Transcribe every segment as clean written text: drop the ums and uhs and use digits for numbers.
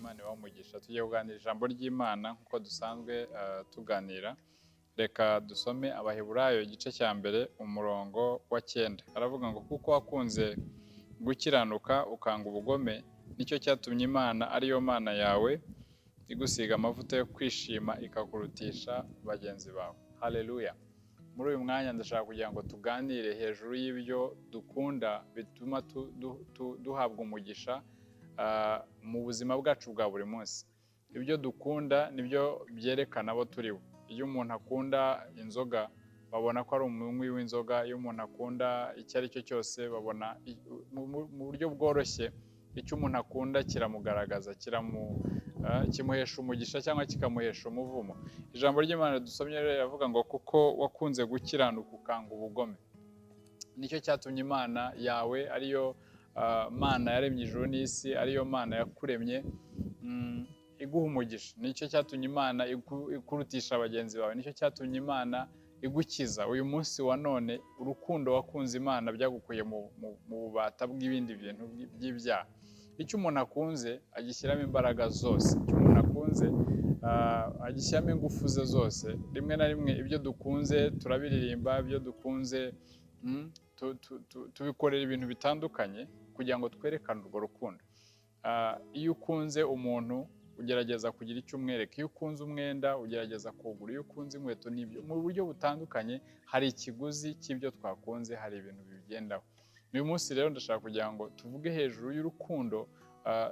Imana ibamugisha. Tugiye kuganira ijambo ry'Imana nkuko dusanzwe tuganira. Reka dusome Abaheburayo igice cya mbere umurongo wa 9. Aravuga ngo kuko wakunze gukiranuka ukanga ubugome, nicyo cyatumye Imana ariyo Mana yawe igusiga amavuta yo kwishima ikakurutisha bagenzi bawe. Haleluya. Muri uyu mwanya ndashaka kugira ngo tuganire hejuru y'ibyo dukunda bituma duhabwa umugisha mu buzima bwacu bwa buri munsi. Ibyo dukunda nibyo byerekana abo turibo. Iyo umuntu akunda inzoga babona ko ari umunywi w'inzoga, iyo umuntu akunda icyo ari cyo cyose babona mu buryo bworoshye icyo umuntu akunda kiramugaragaza, kimuhesha umugisha cyangwa kikamuhesha umuvumo. Ijambo ry'Imana dusomye rero yavuga ngo kuko wakunze gukiranuka ukanga ubugome, nicyo cyatumye Imana yawe ariyo Mana yaremye ijuru n'isi, ariyo Mana yakuremye iguha umugisha. Nicyo cyatumye Imana ikurutisha bagenzi bawe, nicyo cyatumye Imana igukiza. Uyu munsi wa none urukundo wakunze Imana byagukuye mu bubata bw'ibindi bintu by'ibyaha. Icyo umuntu akunze agishyiramo imbaraga zose, icyo umuntu akunze agishyiramo ingufu ze zose. Rimwe na rimwe ibyo dukunze turabiririmba, ibyo dukunze tubikorera ibintu bitandukanye kugira ngo twerekane urwo rukundo. Iyo ukunze umuntu ugerageza kugira icyo umwereka, iyo ukunze umwenda ugerageza kugura, iyo ukunze inkweto n'ibyo mu buryo butandukanye. Hari ikiguzi cy'ibyo twakunze, hari ibintu bibigendaho. Uyu munsi rero ndashaka kugira ngo tuvuge hejuru y'urukundo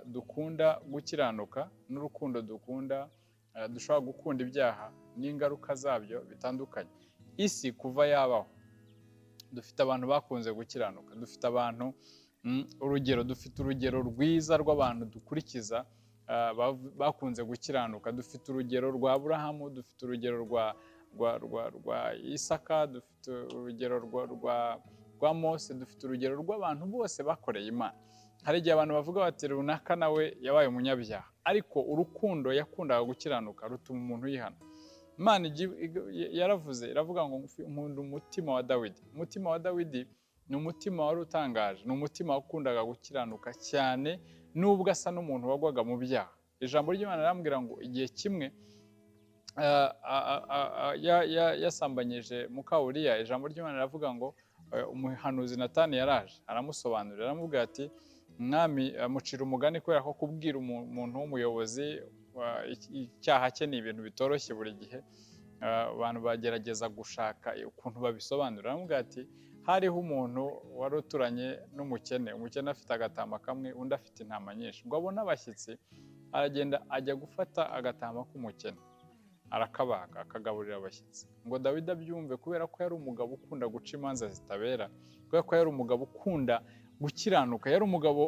dukunda gukiranuka n'urukundo dukunda dushobora gukunda ibyaha n'ingaruka zabyo bitandukanye. Isi kuva yabaho dufite abantu bakunze gukiranuka, dufite abantu dufite urugero rwiza rw'abantu dukurikiza bakunze gukiranuka. Dufite urugero rwa Aburahamu, dufite urugero rwa Isaka, dufite urugero rwa Mose, dufite urugero rw'abantu bose bakoreye Imana. Hari igihe abantu bavuga bati runaka nawe yabaye umunyabyaha, ariko urukundo yakundaga gukiranuka rutuma umuntu yihana. Imana yaravuze, iravuga ngo nkunda umutima wa Dawidi. Umutima wa Dawidi ni umutima wari utangaje, ni umutima wakundaga gukiranuka cyane nubwo asa n'umuntu wagwaga mu byaha. Ijambo ry'Imana rirambwira ngo igihe kimwe yasambanyije muka Uriya, ijambo ry'Imana riravuga ngo umuhanuzi Natani yaraje aramusobanurira, aramubwira ati mwami mucira umugani kubera ko kubwira umuntu w'umuyobozi icyaha cye ni ibintu bitoroshye buri gihe. Abantu bagerageza gushaka ukuntu babisobanura. Aramubwira ati hariho umuntu wari uturanye n'umukene, umukene afite agatama kamwe, undi afite intama nyinshi. Ngo abone abashyitsi aragenda ajya gufata agatama k'umukene arakabaga akagaburira abashyitsi. Ngo Dawidi abyumve kubera ko yari umugabo ukunda guca imanza zitabera, kubera ko yari umugabo ukunda gukiranuka, yari umugabo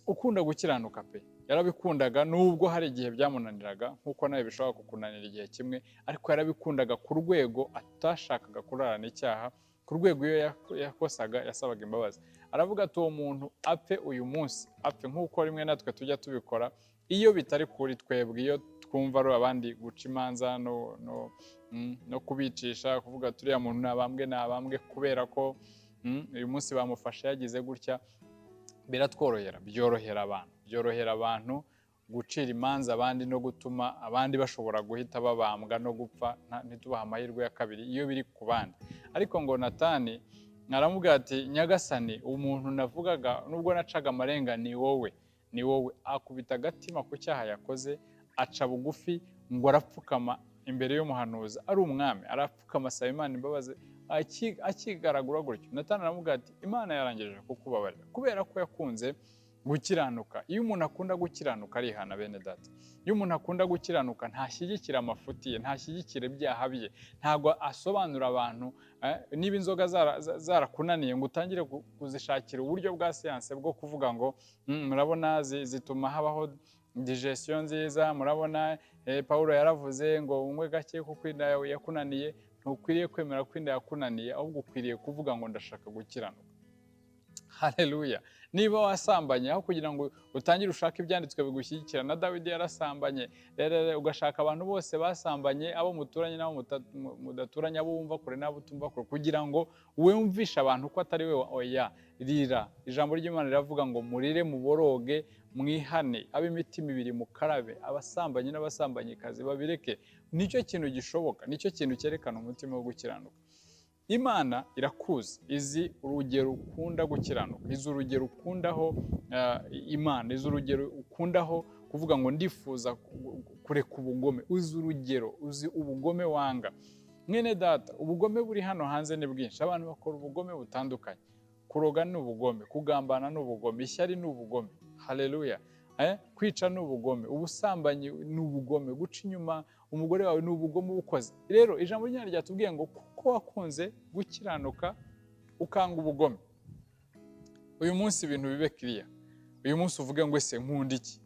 ukunda gukiranuka pe. Yarabikundaga nubwo hari igihe byamunaniraga nkuko nawe bishobora kukunanira igihe kimwe, ariko yarabikundaga ku rwego atashakaga kurarana icyaha, ku rwego iyo yakosaga yasabaga imbabazi. Aravuga ati uwo muntu apfe uyu munsi, apfe nk'uko rimwe natwe tujya tubikora iyo bitari kuri twebwe, iyo twumva ari abandi guca imanza no kubicisha, kuvuga turiya muntu nabambwe kubera ko uyu munsi bamufashe yagize gutya. Biratworohera, byorohera abantu gucira imanza abandi no gutuma abandi bashobora guhita babambwa no gupfa, ntitubaha amahirwe ya kabiri iyo biri ku bandi. Ariko ngo Natani aramubwira ati nyagasani, umuntu navugaga nubwo nacaga amarenga ni wowe. Akubita agatima ku cyaha yakoze, aca bugufi, ngo arapfukama imbere y'umuhanuzi, ari umwami, arapfukama asaba Imana imbabazi. Akigaragura gutyo, Natani aramubwira ati Imana yarangije kukubabarira kubera ko yakunze gukiranuka. Iyo umuntu akunda gukiranuka arihana bene data. Iyo umuntu akunda gukiranuka ntashyigikira amafuti ye, ntashyigikira ibyaha bye, ntabwo asobanura abantu. Niba inzoga zarakunaniye ngo utangire kuzishakira uburyo bwa siyanse bwo kuvuga ngo murabona zituma habaho digestion nziza, murabona Paulo yaravuze ngo unywe gake kuko inda yawe yakunaniye. Ntukwiriye kwemera ko inda yakunaniye, ahubwo ukwiriye kuvuga ngo ndashaka gukiranuka. Haleluya. Niba wasambanye, aho kugira ngo utangire ushaka ibyanditswe bigushyigikira, na Dawidi yarasambanye, rero ugashaka abantu bose basambanye, abo muturanye n'abo mudaturanye, abo wumva kure n'abo utumva kure, kugira ngo wumvishe abantu ko atari we. Oya, rira. Ijambo ry'Imana riravuga ngo murire muboroge mwihane, ab'imitima ibiri mukarabe, abasambanyi n'abasambanyikazi babireke. Nicyo kintu gishoboka, nicyo kintu cyerekana umutima wo gukiranuka. Imana irakuzi, izi urugero ukunda gukiranuka, izi urugero ukundaho Imana, izi urugero ukundaho kuvuga ngo ndifuza kureka ubugome, uzi urugero, uzi ubugome wanga. Mwene data, ubugome buri hano hanze ni bwinshi, abantu bakora ubugome butandukanye. Kuroga ni ubugome, kugambana ni ubugome, ishyari ni ubugome. Haleluya. Kwica ni ubugome, ubusambanyi ni ubugome, guca inyuma umugore wawe ni ubugome ubukoze. Rero ijambo ry'Imana ryatubwiye ngo kuko wakunze gukiranuka ukanga ubugome. Uyu munsi ibintu bibe clear. Uyu munsi uvuge ngo ese nkunda iki?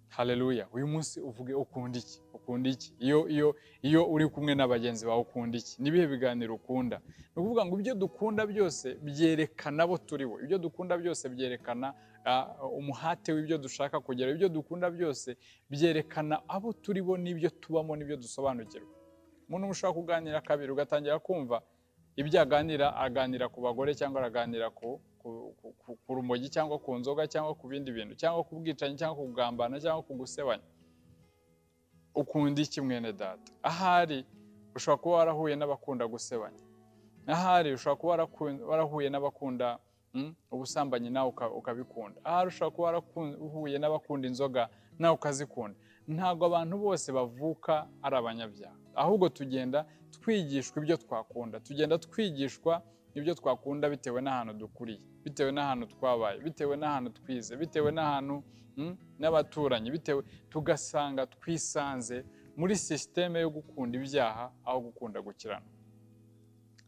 Haleluya. Uyu munsi uvuge ukunda iki? Ukunda iki? Iyo uri kumwe n'abagenzi bawe ukunda iki? Nibihe biganiro ukunda? Ni ukuvuga ngo ibyo dukunda byose byerekana abo turi bo. Ibyo dukunda byose byerekana umuhate w'ibyo dushaka kugera. Ibyo dukunda byose byerekana abo turi bo n'ibyo tubamo n'ibyo dusobanukirwa. Umuntu ushaka kuganira kabiri ugatangira kumva ibyo aganira ku bagore cyangwa araganira ku rumogi cyangwa ku nzoga cyangwa ku bindi bintu cyangwa ku bwicanyi cyangwa ku kugambana cyangwa ku gusebanya. Ukunda iki mwene data? Ahari ushobora kuba warahuye n'abakunda gusebanya. Ahari ushobora kuba warahuye n'abakunda ubusambanyi nawe ukabikunda. Ahari ushobora kuba warahuye n'abakunda inzoga nawe ukazikunda. Ntabwo abantu bose bavuka ari abanyabyaha, ahubwo tugenda twigishwa ibyo twakunda, tugenda twigishwa ibyo twakunda bitewe n'ahantu dukuriye, bitewe n'ahantu twabaye, bitewe n'ahantu twize, bitewe n'ahantu n'abaturanyi, bitewe tugasanga twisanze muri systeme yo gukunda ibyaha aho gukunda gukiranuka.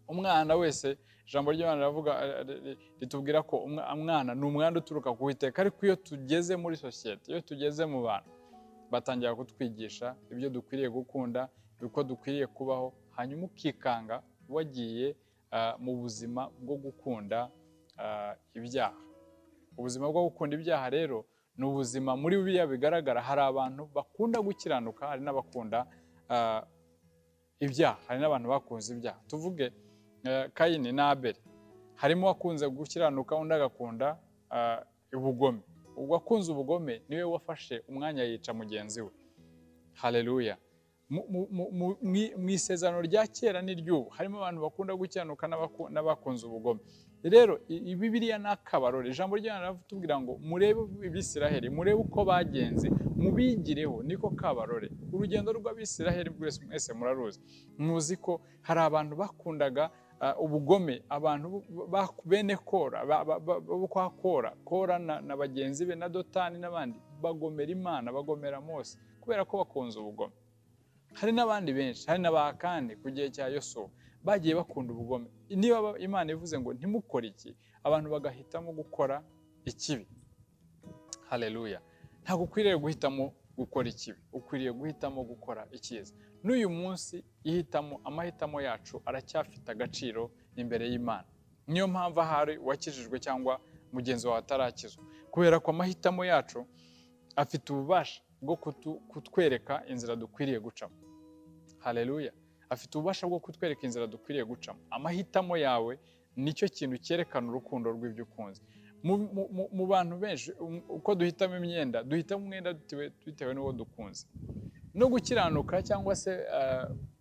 Umwana wese ijambo ry'Imana riravuga ritubwira ko umwana ni umwanda uturuka ku Uwiteka, ariko iyo tugeze muri society, iyo tugeze mu bantu batangira kutwigisha ibyo dukwiriye gukunda, uko dukwiriye kubaho, hanyuma ukikanga wagiye mu buzima bwo gukunda ibyaha. Ubuzima bwo gukunda ibyaha rero ni ubuzima muri biriya bigaragara. Hari abantu bakunda gukiranuka, hari n'abakunda ibyaha, hari n'abantu bakunze ibyaha. Tuvuge Kayini na Abeli, harimo wakunze gukiranuka undi agakunda ubugome. Ubwo akunze ubugome niwe wafashe umwanya yica mugenzi we. Haleluya. Mu isezerano rya kera n'iry'ubu harimo abantu bakunda gukiranuka n'abakunze ubugome. Rero Bibiliya ni akabarore. Ijambo ry'Imana riratubwira ngo murebe Abisiraheli, murebe uko bagenze, mubigireho, niko kabarore. Urugendo rw'Abisiraheli mwese muraruzi. Muzi ko hari abantu bakundaga ubugome, abantu bene Kora, kwa Kora na bagenzi be na Dotani n'abandi bagomera Imana, bagomera Mose kubera ko bakunze ubugome. Hari n'abandi benshi, hari n'abakandi ku gihe cya Yosuwa bagiye bakunda ubugome. Niba Imana ivuze ngo ntimukore iki, abantu bagahitamo gukora ikibi. Haleluya. Ntabwo ukwiriye guhitamo gukora ikibi, ukwiriye guhitamo gukora icyiza. N'uyu munsi amahitamo yacu aracyafite agaciro imbere y'Imana. Niyo mpamvu ahari wakijijwe cyangwa mugenzi wawe atarakizwa, kubera ko amahitamo yacu afite ububasha bwo kutwereka inzira dukwiriye gucamo. Haleluya. Afite ububasha bwo kutwereka inzira dukwiriye gucamo. Amahitamo yawe nicyo kintu cyerekana urukundo rw'ibyo ukunze. Mu bantu benshi uko duhitamo imyenda, duhitamo umwenda bitewe n'uwo dukunze. No gukiranuka cyangwa se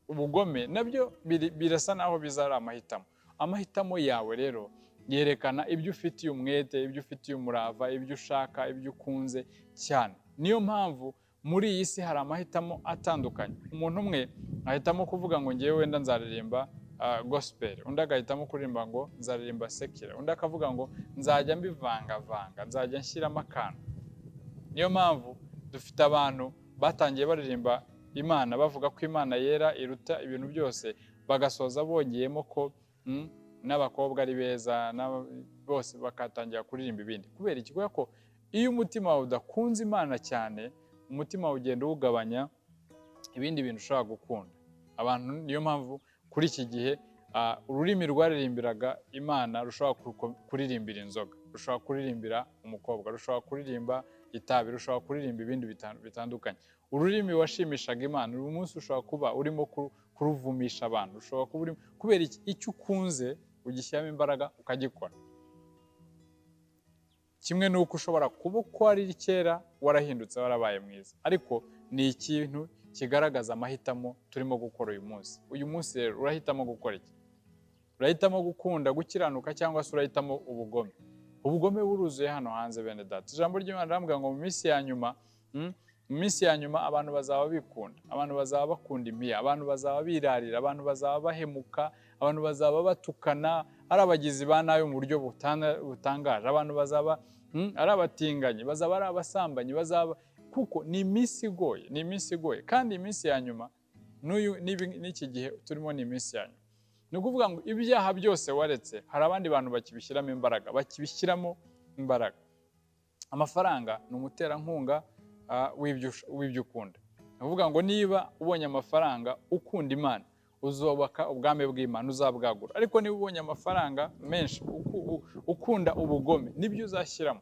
ubugome nabyo birasa naho bizari amahitamo. Amahitamo yawe rero yerekana ibyo ufitiye umwete, ibyo ufitiye umurava, ibyo ushaka, ibyo ukunze cyane. Niyo mpamvu muri iyi si hari amahitamo atandukanye. Umuntu umwe ahitamo kuvuga ngo ngewe wenda nzaririmba gospel, undi agahitamo kuririmba ngo nzaririmba secular, undi akavuga ngo nzajya mbivangavanga, nzajya nshyiramo akantu. Niyo mpamvu dufite abantu batangiye baririmba Imana bavuga ko Imana yera iruta ibintu byose, bagasoza bongeyemo ko n'abakobwa ari beza, bose bakatangira kuririmba ibindi. Kubera iki? Kubera ko iyo umutima wawe udakunze Imana cyane, umutima wawe ugenda uwugabanya ibindi bintu ushobora gukunda. Abantu niyo mpamvu kuri iki gihe ururimi rwaririmbiraga Imana rushobora kuririmbira inzoga, rushobora kuririmbira umukobwa, rushobora kuririmba itabi, rushobora kuririmba ibindi bitandukanye. Ururimi washimishaga Imana uyu munsi ushobora kuba urimo kuruvumisha abantu, ushobora kuba urimo kubera icyo ukunze ugishyiramo imbaraga ukagikora. kimwe nuko ushobora kuba uko ari kera warahindutse warabaye mwiza, ariko ni ikintu kigaragaza amahitamo turimo gukora uyu munsi rero urahitamo gukora iki? Urahitamo gukunda gukiranuka cyangwa se urahitamo ubugome? Ubugome buruzuye hano hanze bene data. Ijambo ry'Imana riravuga ngo mu minsi ya nyuma abantu bazaba bikunda, abantu bazaba bakunda impiya, abantu bazaba birarira, abantu bazaba bahemuka, abantu bazaba batukana, ari abagizi ba nabi mu buryo butangaje, abantu bazaba ari abatinganyi, bazaba ari abasambanyi, bazaba, kuko ni iminsi igoye, kandi iminsi ya nyuma n'iki gihe turimo ni iminsi ya nyuma. Ni ukuvuga ngo ibyaha byose waretse hari abandi bantu bakibishyiramo imbaraga. Amafaranga ni umuterankunga w'ibyo ukunda. Ni ukuvuga ngo niba ubonye amafaranga ukunda Imana, uzubaka ubwami bw'Imana, uzabwagura. Ariko niba ubonye amafaranga menshi ukunda ubugome, nibyo uzashyiramo.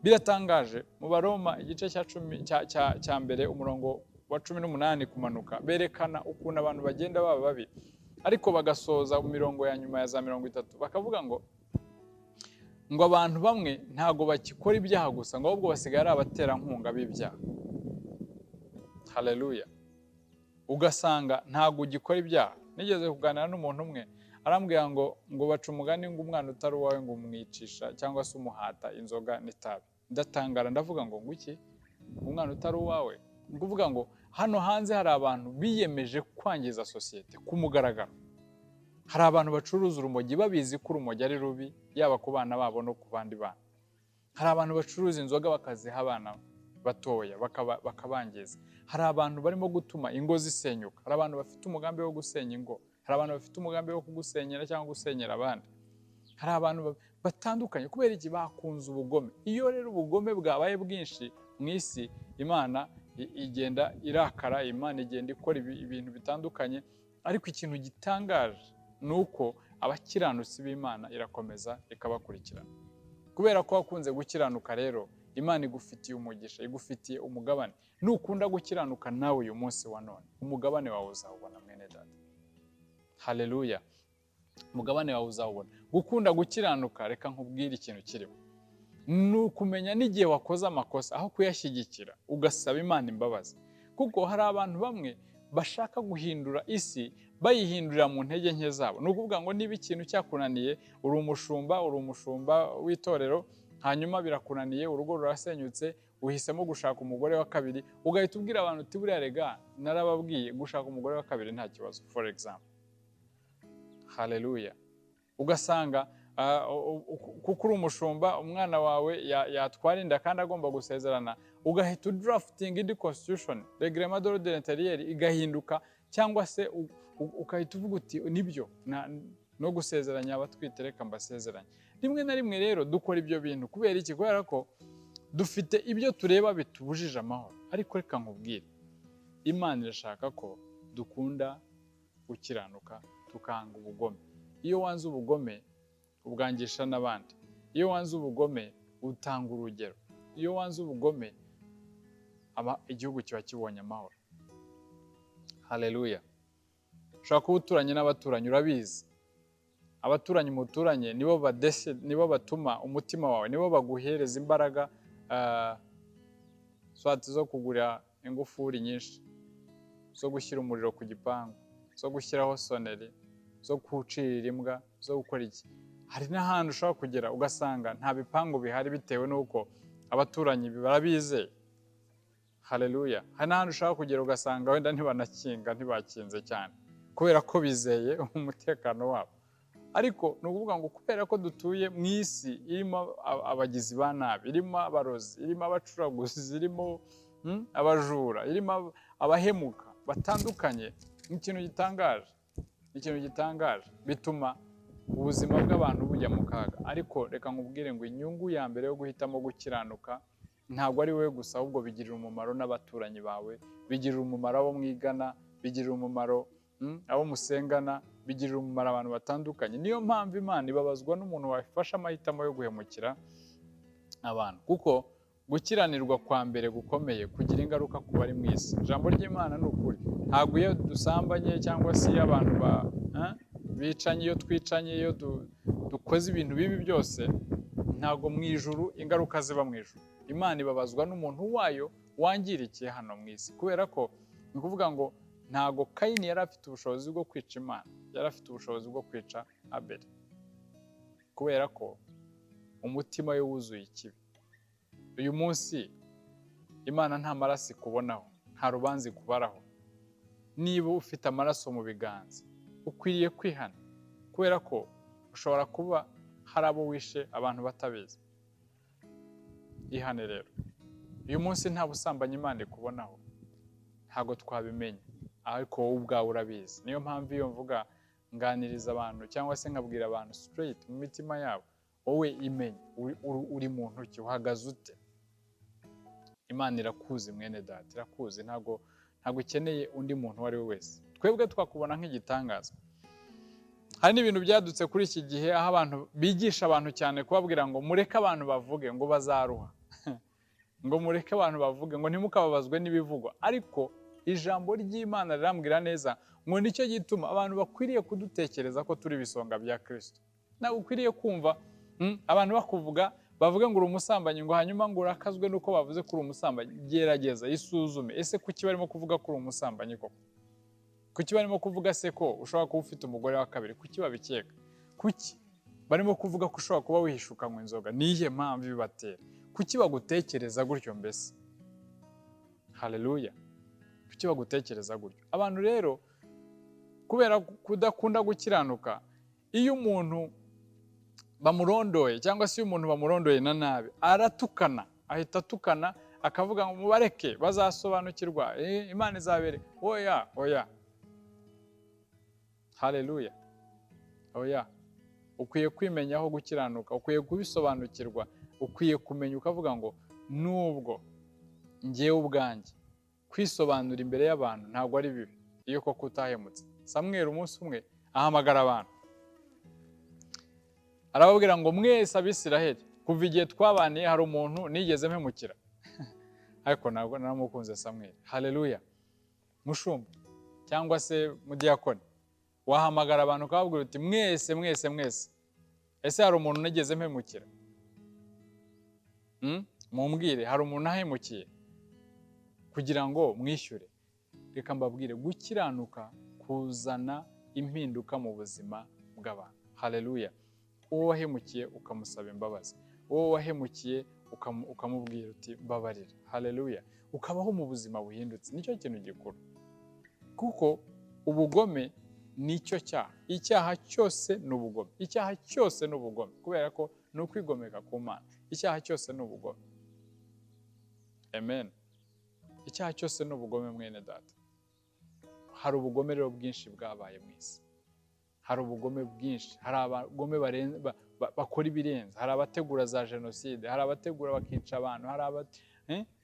Biratangaje, mu Baroma igice cya mbere umurongo wa 18 kumanuka, berekana ukuntu abantu bagenda baba babi, ariko bagasoza mu mirongo ya nyuma ya za 30 bakavuga ngo abantu bamwe ntago bakikora ibyaha gusa, ngo ahubwo basigaye ari abaterankunga b'ibyaha. Haleluya. Ugasanga ntago ugikora ibyaha. Nigeze kuganira n'umuntu umwe arambwira ngo baca umugani ngo umwana utari uwawe ngo umwicisha cyangwa se umuhata inzoga n'itabi. Ndatangara ndavuga ngo iki? Umwana utari uwawe? Ni ukuvuga ngo hano hanze hari abantu biyemeje kwangiza sosiyete ku mugaragaro. Hari abantu bacuruza urumogi babizi ko urumogi ari rubi, yaba ku bana babo no ku bandi bana. Hari abantu bacuruza inzoga bakaziha abana batoya bakabangiza. Hari abantu barimo gutuma ingo zisenyuka. Hari abantu bafite umugambi wo gusenya ingo. Hari abantu bafite umugambi wo kugusenyera cyangwa gusenyera abandi. Hari abantu batandukanye kubera iki bakunze ubugome. Iyo rero ubugome bwabaye bwinshi mu isi, Imana igenda irakara, Imana igenda ikora ibintu bitandukanye, ariko ikintu gitangaje nuko abakiranutsi b'Imana irakomeza ikabakurikirana. Kubera ko wakunze gukiranuka rero, Imana igufitiye umugisha, igufitiye umugabane. Nukunda gukiranuka nawe uyu munsi wa none, umugabane wawe uzawubona mwene data. Haleluya. Umugabane wawe uzawubona. Gukunda gukiranuka, reka nkubwire ikintu kirimo. Nukumenya n'igihe wakoze amakosa aho kuyashyigikira ugasaba Imana imbabazi. Kuko hari abantu bamwe bashaka guhindura isi bayihindurira mu ntege nke zabo. Ni ukuvuga ngo niba ikintu cyakunaniye, uri umushumba w'itorero, hanyuma birakunaniye, urugo rurasenyutse, uhisemo gushaka umugore wa kabiri, ugahita ubwira abantu uti buriya rega narababwiye gushaka umugore wa kabiri nta kibazo, for example. Haleluya. Ugasanga kuko uri umushumba, umwana wawe yatwara inda kandi agomba gusezerana, ugahita drafting indi constitution, reglement d'ordre intérieur igahinduka, cyangwa se ukahita uvuga uti nibyo no gusezeranya abatwite reka mbasezeranye. Rimwe na rimwe rero dukora ibyo bintu kubera iki? Kubera ko dufite ibyo tureba bitubujije amahoro. Ariko reka nkubwire, Imana irashaka ko dukunda gukiranuka, tukanga ubugome. Iyo wanze ubugome ubwangisha n'abandi. Iyo wanze ubugome utanga urugero. Iyo wanze ubugome igihugu kiba kibonye amahoro. Haleluya. Ushobora kuba uturanye n'abaturanyi, urabizi. Abaturanyi muturanye nibo batuma umutima wawe, nibo baguhereza imbaraga zo kugura ingufuri nyinshi, zo gushyira umuriro ku gipangu, zo gushyiraho soneri, zo kucirira imbwa, zo gukora iki. Hari n'ahantu ushobora kugera ugasanga nta bipangu bihari bitewe n'uko abaturanyi barabizeye. Haleluya. Hari n'ahantu ushobora kugera ugasanga wenda ntibakinze cyane kubera ko bizeye umutekano wabo. Ariko ni ukuvuga ngo kubera ko dutuye mu isi irimo abagizi ba nabi, irimo abarozi, irimo abacuraguzi, irimo abajura, irimo abahemuka batandukanye, ikintu gitangaje bituma ubuzima bw'abantu bujya mu kaga. Ariko reka nkubwire ngo inyungu ya mbere yo guhitamo gukiranuka ntabwo ari wowe gusa, ahubwo bigirira umumaro n'abaturanyi bawe, bigirira umumaro abo mwigana, bigirira umumaro abo musengana, bigirira umumaro abantu batandukanye. Niyo mpamvu Imana ibabazwa n'umuntu wafashe amahitamo yo guhemukira abantu, kuko gukiranirwa kwa mbere gukomeye kugira ingaruka ku bari mu isi. Ijambo ry'Imana ni ukuri. Ntabwo iyo dusambanye cyangwa se iyo abantu bicanye, iyo twicanye, iyo dukoze ibintu bibi byose, ntago mu ijuru ingaruka ziba mu ijuru. Imana ibabazwa n'umuntu wayo wangirikiye hano mu isi, kubera ko ni ukuvuga ngo ntago Kayini yari afite ubushobozi bwo kwica Imana, yari afite ubushobozi bwo kwica Abeli, kubera ko umutima we wuzuye ikibi. Uyu munsi Imana nta maraso ikubonaho, nta rubanza ikubaraho. Niba ufite amaraso mu biganza ukwiriye kwihana, kubera ko ushobora kuba hari abo wishe abantu batabizi. Ihane rero. Uyu munsi nta busambanyi Imana ikubonaho, ntago twabimenya, ariko wowe ubwawe urabizi. Niyo mpamvu iyo mvuga nganiriza abantu cyangwa se nkabwira abantu straight mu mitima yabo, wowe imenye uri muntu ki, uhagaze ute. Imana irakuzi mwene data, irakuzi, ntago ukeneye undi muntu wari we wese. Twebwe twakubona nk'igitangaza. Hari n'ibintu byadutse kuri iki gihe aho abantu bigisha abantu cyane kubabwira ngo mureke abantu bavuge ngo bazaruha. Ngo mureke abantu bavuge ngo ntimukababazwe n'ibivugwa. Ariko ijambo ry'Imana rirambwira neza ngo nicyo gituma abantu bakwiriye kudutekereza ko turi ibisonga bya Kristo. Nawe ukwiriye kumva abantu bakuvuga bavuga ngo uri umusambanyi, ngo hanyuma ngo urakazwe nuko bavuze ko uri umusambanyi. Gerageza isuzume, ese kuki barimo kuvuga ko uri umusambanyi koko? Kuki barimo kuvuga se ko ushobora kuba ufite umugore wa kabiri? Kuki babikeka? Kuki barimo kuvuga ko ushobora kuba wihishukanywa inzoga? Niye mpamvu bibatera? Kuki bagutekereza gutyo mbese? Haleluya. Kuki bagutekereza gutyo? Abantu rero kubera kudakunda gukiranuka, iyo umuntu bamurondoye cyangwa se iyo umuntu bamurondoye na nabi, aratukana, ahita atukana, akavuga ngo mubareke bazasobanukirwa, Imana izabere. Oya. Haleluya. Oya. Ukwiye kwimenyaho gukiranuka, ukwiye kubisobanukirwa, ukwiye kumenya ukavuga ngo nubwo ngewe ubwanjye kwisobanura imbere y'abantu ntabwo ari bibi iyo koko utahemutse. Samweli umunsi umwe ahamagara abantu, arababwira ngo mwese Abisiraheli, kuva igihe twabaniye hari umuntu nigeze mpemukira. Ariko ntabwo naramukunze Samweli. Haleluya. Mushumba cyangwa se mudiyakoni, wahamagara abantu ukababwira uti mwese ese hari umuntu nigeze mpemukira? Mumbwire, hari umuntu ahemukiye kugira ngo mwishyure? Reka mbabwire, gukiranuka kuzana impinduka mu buzima bw'abantu. Haleluya. Uwo wahemukiye ukamusaba imbabazi, uwo wahemukiye ukamubwira uti mbabarira. Haleluya. Ukabaho mu buzima buhindutse, nicyo kintu gikuru. Kuko ubugome nicyo cyaha. Icyaha cyose ni ubugome. Icyaha cyose ni ubugome, kubera ko ni ukwigomeka ku Mana. Icyaha cyose ni ubugome. Amen. Icyaha cyose ni ubugome mwene data. Hari ubugome rero bwinshi bwabaye mu isi. Hari ubugome bwinshi, hari abagome bakora ibirenze, hari abategura za jenoside, hari abategura bakica abantu,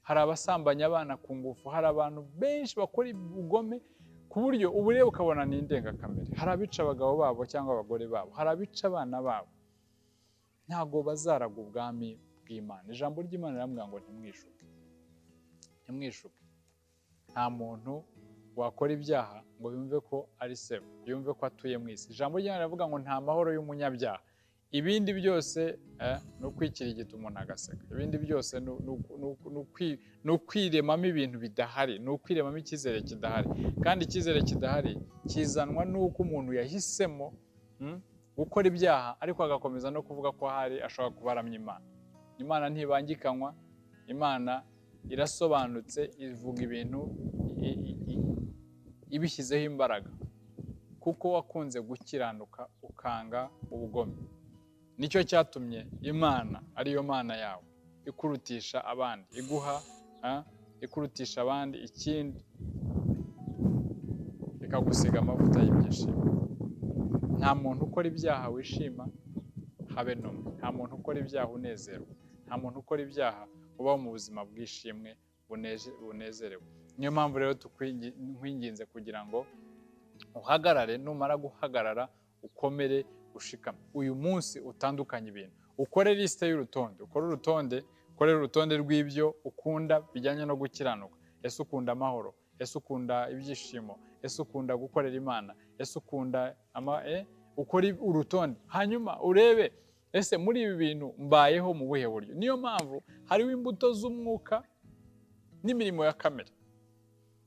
hari abasambanya abana ku ngufu, hari abantu benshi bakora ubugome ku buryo uburebe ukabona ni indengakamere. Hari abica abagabo babo cyangwa abagore babo, hari abica abana babo. Ntago bazaraga ubwami bw'Imana. Ijambo ry'Imana riramubwira ngo ntimwishuke. Ntimwishuke. Nta muntu wakora ibyaha ngo yumve ko ari sebo, yumve ko atuye mu isi. Ijambo ry'Imana rivuga ngo nta mahoro y'umunyabyaha. Ibindi byose ni ukwikirigita umuntu agaseka. Ibindi byose ni ukwiremamo ibintu bidahari, ni ukwiremamo icyizere kidahari. Kandi icyizere kidahari kizanwa n'uko umuntu yahisemo gukora ibyaha, ariko agakomeza no kuvuga ko ahari ashobora kubaramya Imana. Imana ntibangikanywa, Imana irasobanutse, ivuga ibintu ibishyizeho imbaraga, kuko wakunze gukiranuka ukanga ubugome. Nicyo cyatumye Imana ariyo Mana yawe ikurutisha abandi, ikurutisha abandi, ikindi ikagusiga amavuta y'ibyishimo. Nta muntu ukora ibyaha wishima habe n'umwe. Nta muntu ukora ibyaha unezerwa. Nta muntu ukora ibyaha ubaho mu buzima bwishimwe bunezerewe. Niyo mpamvu rero tukwinginze kugira ngo uhagarare, numara guhagarara ukomere ushikame. Uyu munsi utandukanye ibintu, ukore liste y'urutonde, ukore urutonde rw'ibyo ukunda bijyanye no gukiranuka. Ese ukunda amahoro? Ese ukunda ibyishimo? Ese ukunda gukorera Imana? Ese ukunda ukore urutonde, hanyuma urebe ese muri ibi bintu mbayeho mu buhe buryo? Niyo mpamvu hariho imbuto z'umwuka n'imirimo ya kamere.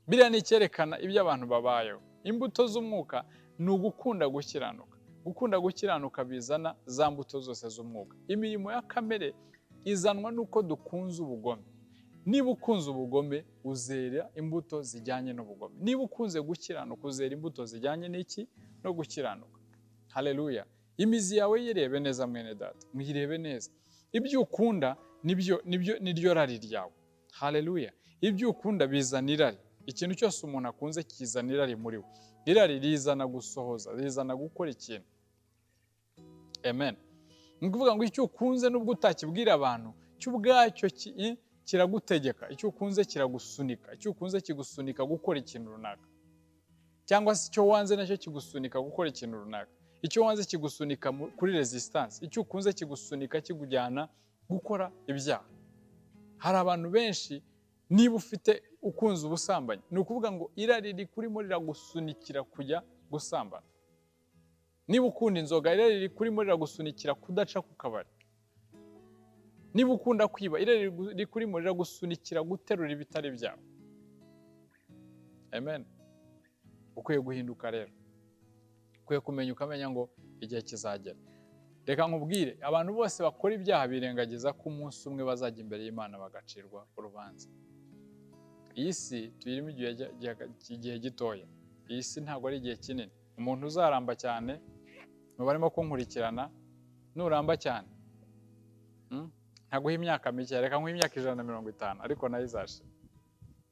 Biriya ni icyerekana ibyo abantu babayeho. Imbuto z'umwuka ni ugukunda gukiranuka. Gukunda gukiranuka bizana za mbuto zose z'umwuka. Imirimo ya kamere izanwa nuko dukunze ubugome. Niba ukunze ubugome uzera imbuto zijyanye n'ubugome. Niba ukunze gukiranuka uzera imbuto zijyanye n'iki? No gukiranuka. Haleluya. Imizi yawe yirebe neza mwene data. Mwirebe neza. Ibyo ukunda niryo rari ryawe. Haleluya. Ibyo ukunda bizana irari. Ikintu cyose umuntu akunze kizana irari muri we. Irari rizana gusohoza, rizana gukora ikintu. Amen. Ni ukuvuga ngo icyo ukunze nubwo utakibwira abantu, cyo ubwacyo kiragutegeka. Icyo ukunze kiragusunika. Icyo ukunze kigusunika gukora ikintu runaka. Cyangwa se icyo wanze nacyo kigusunika gukora ikintu runaka. Icyo wanze kigusunika kuri resistance. Icyo ukunze kigusunika kikujyana gukora ibyaha. Hari abantu benshi niba ufite ukunze ubusambanyi, ni ukuvuga ngo irari rikurimo riragusunikira kujya gusambana. Niba ukunda inzoga, irari rikurimo riragusunikira kudaca ku kabari. Niba ukunda kwiba, irari rikurimo riragusunikira guterura ibitari byawe. Amen. Ukwiye guhinduka rero. Ukwiye kumenya ukamenya ngo igihe kizagera. Reka nkubwire, abantu bose bakora ibyaha birengagiza ko umunsi umwe bazajya imbere y'Imana bagacirwa urubanza. Iyi si tuyirimo igihe gitoya. Iyi si ntabwo ari igihe kinini. Umuntu uzaramba cyane, mubarimo kunkurikirana, nuramba cyane. Ntaguha imyaka mike, reka nguhe imyaka 150, ariko nayo izashira.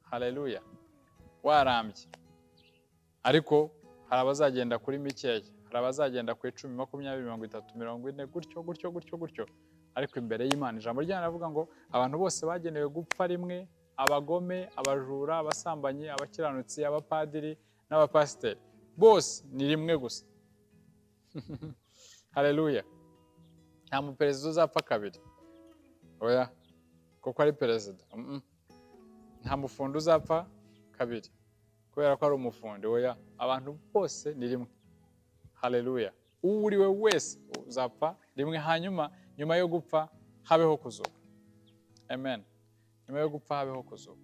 Haleluya. Warambye. Ariko hari abazagenda kuri mikeya, hari abazagenda ku 10, 20, 30, 40, gutyo. Ariko imbere y'Imana ijambo ry'Imana rivuga ngo abantu bose bagenewe gupfa rimwe, abagome, abajura, abasambanyi, abakiranutsi, abapadiri n'abapasiteri, bose ni rimwe gusa. Haleluya. Nta muperezida uzapfa kabiri. Oya, kuko ari perezida. Nta mufundi uzapfa kabiri kubera ko ari umufundi. Oya, abantu bose ni rimwe. Haleluya. Uriwe wese uzapfa rimwe, hanyuma nyuma yo gupfa habeho kuzuka. Amen. Nyuma yo gupfa habeho kuzuka.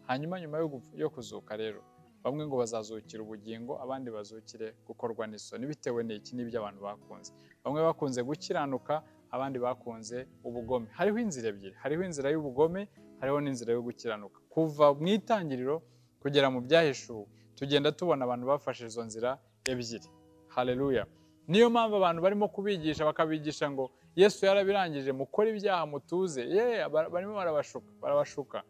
Hanyuma nyuma yo kuzuka rero bamwe ngo bazazukira ubugingo, abandi bazukire gukorwa n'isoni bitewe n'iki n'ibyo abantu bakunze. Bamwe bakunze gukiranuka, abandi bakunze ubugome. Hariho inzira ebyiri. Hariho inzira y'ubugome, hariho n'inzira yo gukiranuka. Kuva mu itangiriro kugera mu byahishuwe tugenda tubona abantu bafashe izo nzira ebyiri. Haleluya. Niyo mpamvu abantu barimo kubigisha bakabigisha ngo Yesu yarabirangije, mukora ibyaha mutuze. Barimo barabashuka.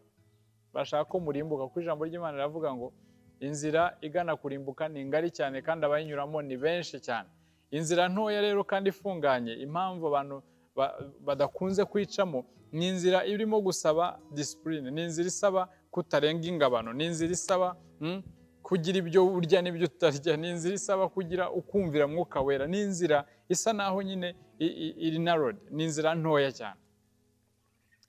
Bashaka ko murimbuka, kuko ijambo ry'Imana riravuga ngo inzira igana kurimbuka ni ngari cyane kandi abayinyuramo ni benshi cyane. Inzira ntoya rero kandi ifunganye, impamvu abantu badakunze kwicamo, ni inzira irimo gusaba discipline, ni inzira isaba kutarenga ingabano, ni inzira isaba kugira ibyo urya n'ibyo utarya, ni inzira isaba kugira ukumvira Mwuka Wera, ni inzira isa naho nyine iri narrowed, ni inzira ntoya cyane.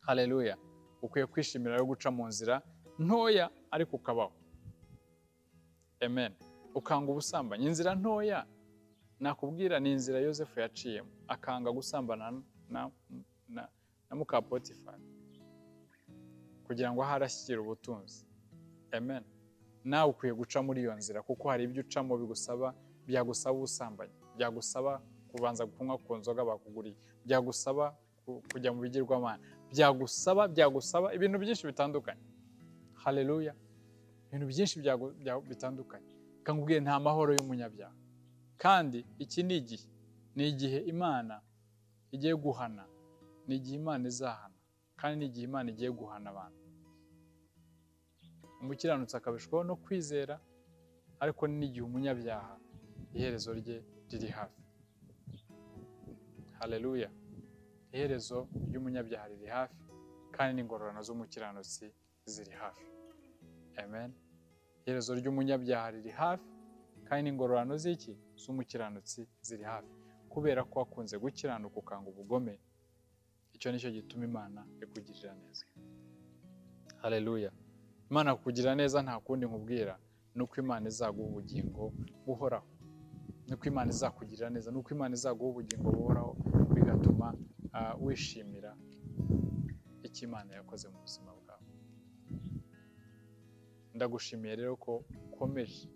Haleluya. Ukwiye kwishimira yo guca mu nzira ntoya ariko ukabaho. Amen. Ukanga ubusambanyi. Inzira ntoya nakubwira ni inzira Yosefu yaciyemo, akanga gusambana na muka Potifari kugira ngo harashyikira ubutunzi. Amen. Nawe ukwiye guca muri iyo nzira, kuko hari ibyo ucamo byagusaba ubusambanyi, byagusaba kubanza kunywa ku nzoga bakuguriye, byagusaba kujya mu bigirwamana, byagusaba ibintu byinshi bitandukanye. Haleluya. Ibintu byinshi bitandukanye. Kangubwiye nta mahoro y'umunyabyaha. Kandi iki ni igihe Imana igiye guhana, ni igihe Imana izahana, kandi ni igihe Imana igiye guhana abantu. Umukiranutsi akabishwaho no kwizera, ariko n'igihe umunyabyaha iherezo rye riri hafi. Haleluya. Iherezo ry'umunyabyaha riri hafi, kandi n'ingororano z'umukiranutsi ziri hafi. Amen. Iherezo ry'umunyabyaha riri hafi, kandi n'ingororano z'umukiranutsi ziri hafi, kubera ko wakunze gukiranuka ukanga ubugome. Icyo nicyo gituma Imana ikugirira neza. Haleluya. Imana kukugirira neza nta kundi nkubwira, nuko Imana izaguha ubugingo buhoraho. Nuko Imana izakugirira neza, nuko Imana izaguha ubugingo buhoraho. bigatuma wishimira icyo Imana yakoze mu buzima bwawe. Ndagushimiye rero ko ukomeje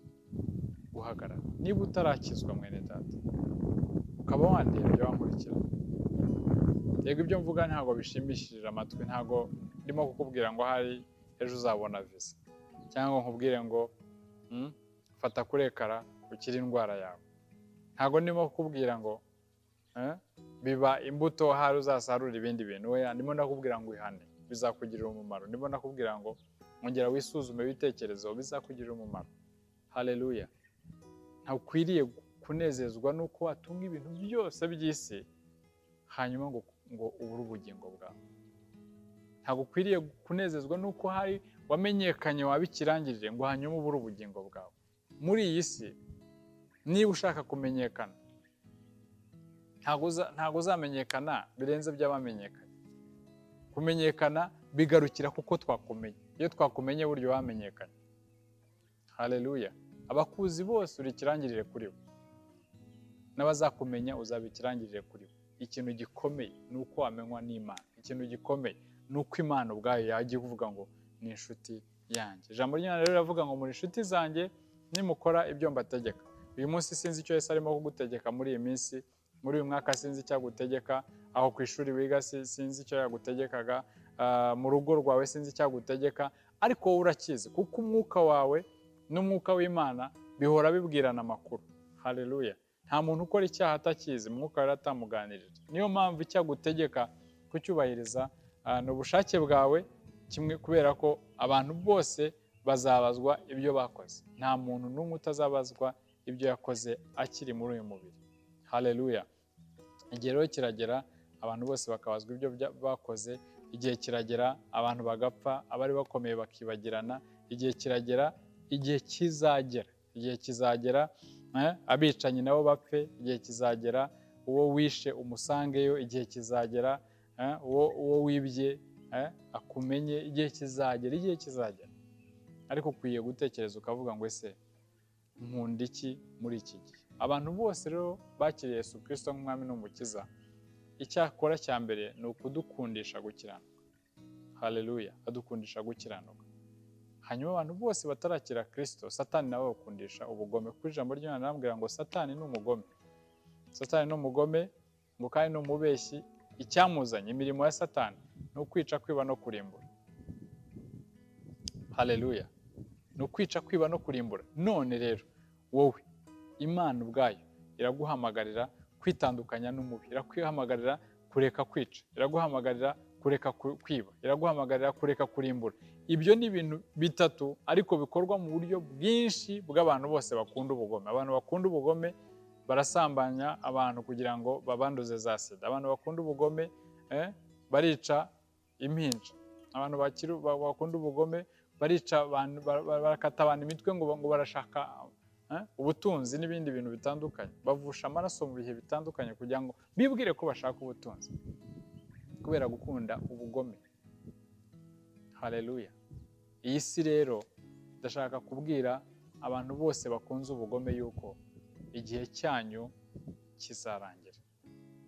guhagarara. Niba utarakizwa mwene data, ukaba wandebye wankurikira, yego ibyo mvuga ntabwo bishimishije amatwi, ntabwo ndimo kukubwira ngo hari ejo uzabona visa, cyangwa nkubwire ngo fata kurekara ukiri indwara yawe. Ntabwo ndimo kukubwira ngo biba imbuto hari uzasarura ibindi bintu. Oya, ndimo nakubwira ngo ihane, bizakugirira umumaro. Ndimo nakubwira ngo ongera wisuzume ibitekerezo, bizakugirira umumaro. Haleluya. Ntakwiriye kunezezwa nuko watunga ibintu byose by'isi hanyuma ngo ubure ubugingo bwawe. Ntabwo ukwiriye kunezezwa nuko hari wamenyekanye wabikirangirije ngo hanyuma ubure ubugingo bwawe. Muri iyi si niba ushaka kumenyekana, ntabwo uzamenyekana birenze by'abamenyekanye. Kumenyekana bigarukira kuko twakumenye. Iyo twakumenye buryo wamenyekanye. Haleluya. Abakuzi bose uri ikirangirire kuri bo, n'abazakumenya uzaba ikirangirire kuri bo. Ikintu gikomeye ni uko wamenywa n'Imana. Ikintu gikomeye ni uko Imana ubwayo yagiye kuvuga ngo ni inshuti yanjye. Ijambo ry'Imana rero riravuga ngo muri inshuti zanjye nimukora ibyo mbategeka. Uyu munsi sinzi icyo Yesu arimo kugutegeka muri iyi minsi, muri uyu mwaka sinzi icyo agutegeka, aho ku ishuri wiga sinzi icyo yagutegekaga, mu rugo rwawe sinzi icyo agutegeka, ariko wowe urakizi kuko umwuka wawe n'umwuka w'Imana bihora bibwirana amakuru. Haleluya. Nta muntu ukora icyaha atakizi, umwuka wera atamuganirira. Niyo mpamvu icyo agutegeka kucyubahiriza ni ubushake bwawe, kimwe kubera ko abantu bose bazabazwa ibyo bakoze. Nta muntu n'umwe utazabazwa ibyo yakoze akiri muri uyu mubiri. Haleluya. Igihe rero kiragera abantu bose bakabazwa ibyo bakoze. Igihe kiragera abantu bagapfa, abari bakomeye bakibagirana. Igihe kiragera, igihe kizagera abicanyi nabo bapfe. Igihe kizagera uwo wishe umusangeyo. Igihe kizagera uwo wibye akumenye. Igihe kizagera. Ariko ukwiye gutekereza ukavuga ngo ese nkunda iki muri iki gihe? Abantu bose rero bakiriye Yesu Kristo nk'umwami n'umukiza, icyakora cya mbere ni ukudukundisha gukiranuka. Haleluya. Adukundisha gukiranuka. Hanyuma abantu bose batarakira Kristo, Satani nawe bakundisha ubugome. Kuri ijambo ry'Imana arambwira ngo Satani ni umugome. Satani ni umugome, ngo kandi ni umubeshyi. Icyamuzanye, imirimo ya Satani ni ukwica, kwiba no kurimbura. Haleluya. Ni ukwica, kwiba no kurimbura. None rero wowe, Imana ubwayo iraguhamagarira kwitandukanya n'umubi. Iraguhamagarira kureka kwica. Iraguhamagarira kureka kwiba. Iraguhamagarira kureka kurimbura. Ibyo ni ibintu bitatu ariko bikorwa mu buryo bwinshi bw'abantu bose bakunda ubugome. Abantu bakunda ubugome barasambanya abantu kugira ngo babanduze za sida. Abantu bakunda ubugome barica impinja. Abantu bakunda ubugome barica abantu, barakata abantu imitwe ngo barashaka ubutunzi n'ibindi bintu bitandukanye. Bavusha amaraso mu bihe bitandukanye kugira ngo bibwire ko bashaka ubutunzi kubera gukunda ubugome. Haleluya. Iyi si rero ndashaka kubwira abantu bose bakunze ubugome yuko igihe cyanyu kizarangira.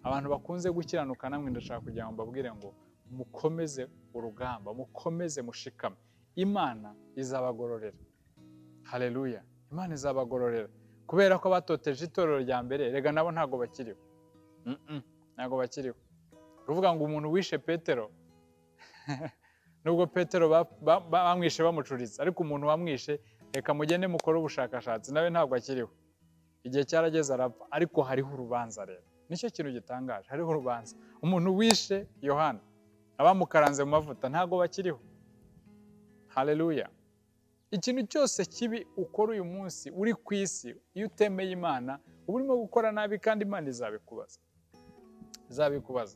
Abantu bakunze gukiranuka namwe ndashaka kugira ngo mbabwire ngo mukomeze urugamba, mukomeze mushikame. Imana izabagororera. Haleluya. Imana izabagororera kubera ko batoteje itorero rya mbere. Rega nabo ntago bakiriho. Ntago bakiriho. Kuvuga ngo umuntu wishe Petero nubwo Petero bamwishe bamucuritse, ariko umuntu wamwishe reka mugende mukore ubushakashatsi, nawe ntabwo akiriho. Igihe cyarageze arapfa, ariko hariho urubanza rero. Nicyo kintu gitangaje, hariho urubanza. Umuntu wishe Yohana, abamukaranze mu mavuta ntago bakiriho. Haleluya. Ikintu cyose kibi ukora uyu munsi uri ku isi, iyo utemeye Imana uba urimo gukora nabi, kandi Imana izabikubaza.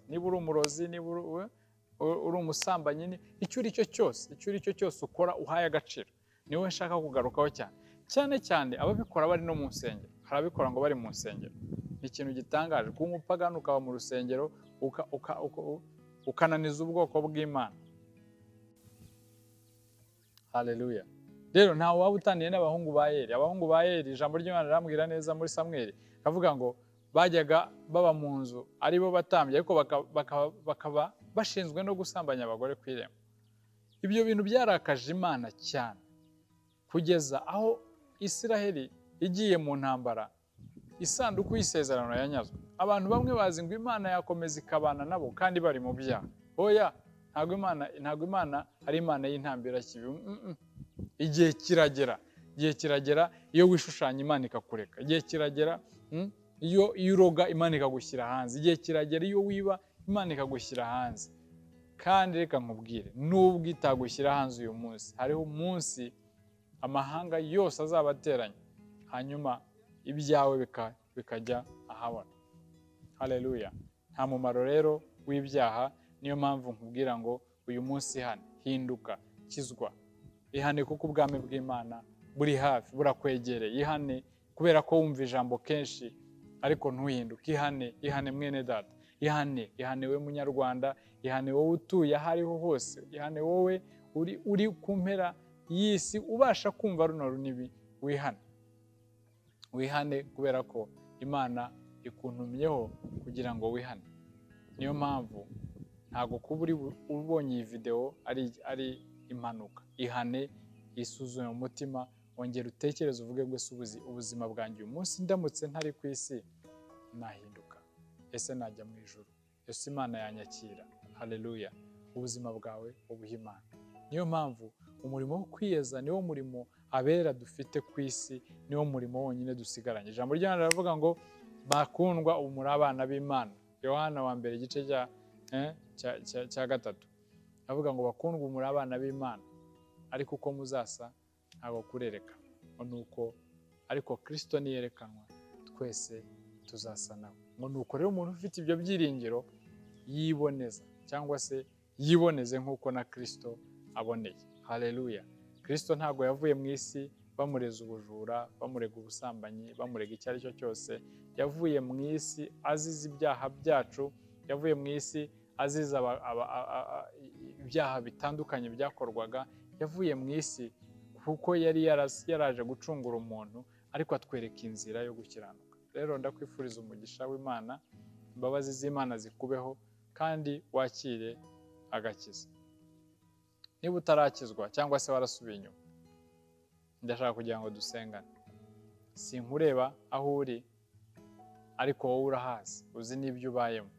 Niba uri umurozi, niba uri umusambanyi, icyo uri cyo cyose ukora uhaye agaciro, niwe nshaka kugarukaho cyane cyane ababikora bari no mu nsengero. Hari ababikora ngo bari mu nsengero. Ni ikintu gitangaje kuba umupagani ukaba mu rusengero ukananiza ubwoko bw'Imana. Haleluya. Rero ntawe waba utaniye n'abahungu ba Eli. Abahungu ba Eli, ijambo ry'Imana rirambwira neza muri Samweli, kavuga ngo bajyaga baba mu nzu ari bo batambye, ariko bakaba bashinzwe no gusambanya abagore ku irembo. Ibyo bintu byarakaje Imana cyane, kugeza aho Isiraheli igiye mu ntambara, isanduku y'isezerano yanyazwe. Abantu bamwe bazi ngo Imana yakomeza ikabana nabo kandi bari mu byaha. Oya, ntabwo Imana ari Imana y'intambira kibi. Igihe kiragera iyo wishushanya Imana ikakureka. Igihe kiragera iyo uroga Imana ikagushyira hanze. Igihe kiragera iyo wiba Imana ikagushyira hanze. Kandi reka nkubwire, nubwo itagushyira hanze uyu munsi, hariho umunsi amahanga yose azaba ateranye, hanyuma ibyawe bikajya ahabona. Haleluya. Nta mumaro rero w'ibyaha, niyo mpamvu nkubwira ngo uyu munsi hane, hinduka, kizwa. Ihane kuko ubwami bw'Imana buri hafi, burakwegereye. Ihane kubera ko wumva ijambo kenshi ariko ntuhinduke. Ihane mwene data. Ihane we munyarwanda, ihane wowe utuye aho ariho hose, ihane wowe uri ku mpera y'isi ubasha kumva runo runibi. Wihane kubera ko Imana ikuntumyeho kugira ngo wihane. Niyo mpamvu ntabwo kuba ubonye iyi video ari impanuka. Ihane, isuzume umutima, wongera utekereze uvuge ngo ubuzima bwanjye uyu munsi ndamutse ntari ku isi nahinduka. Ese najya mu ijuru? Ese Imana yanyakira? Haleluya. Ubuzima bwawe ubuhe Imana. Niyo mpamvu umurimo wo kwiyeza niwo murimo abera dufite ku isi, niwo murimo wonyine dusigaranye. Ijambo ry'Imana riravuga ngo bakundwa, ubu muri abana b'Imana. Yohana wa mbere igice cya 3 avuga ngo bakundwa, ubu muri abana b'Imana, ariko uko muzasa ntabwo kurereka. Nuko ariko Kristo niyerekanwa twese tuzasa nawe. Nuko rero umuntu ufite ibyo byiringiro yiboneza, cyangwa se yiboneze nk'uko na Kristo aboneye. Haleluya. Kristo ntabwo yavuye mu isi bamureza ubujura, bamurega ubusambanyi, bamurega icyo ari cyo cyose. Yavuye mu isi azize ibyaha byacu, yavuye mu isi azize ibyaha bitandukanye byakorwaga. Yavuye mu isi kuko yari yaraje gucungura umuntu, ariko atwereka inzira yo gukiranuka. Rero ndakwifuriza umugisha w'Imana, imbabazi z'Imana zikubeho, kandi wakire agakiza. Niba utarakizwa cyangwa se warasubiye inyuma, ndashaka kugira ngo dusengane. Sinkureba aho uri, ariko wowe urahazi, uzi n'ibyo ubayemo.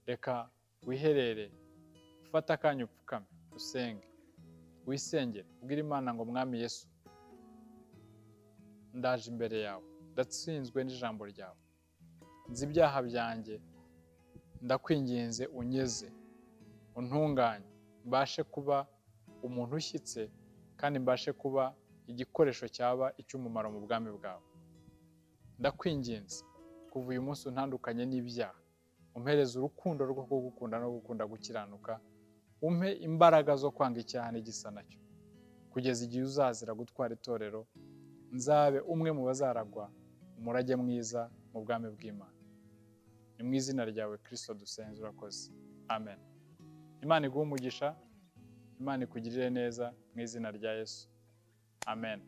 Reka wiherere, ufate akanya upfukame, usenge, wisengere, ubwire Imana ngo Mwami Yesu, ndaje imbere yawe, ndatsinzwe n'ijambo ryawe, nzi ibyaha byanjye, ndakwinginze unyeze, untunganye, mbashe kuba umuntu ushyitse, kandi mbashe kuba igikoresho cyaba icy'umumaro mu bwami bwawe. Ndakwinginze kuva uyu munsi untandukanye n'ibyaha, umpereze urukundo rwo kugukunda no gukunda gukiranuka, umpe imbaraga zo kwanga icyaha n'igisa nacyo, kugeza igihe uzazira gutwara itorero, nzabe umwe mu bazaragwa umurage mwiza mu bwami bw'Imana. Ni mu izina ryawe Kristo dusenze, urakoze. Amen. Imana iguhe umugisha, Imana ikugirire neza mu izina rya Yesu. Amen.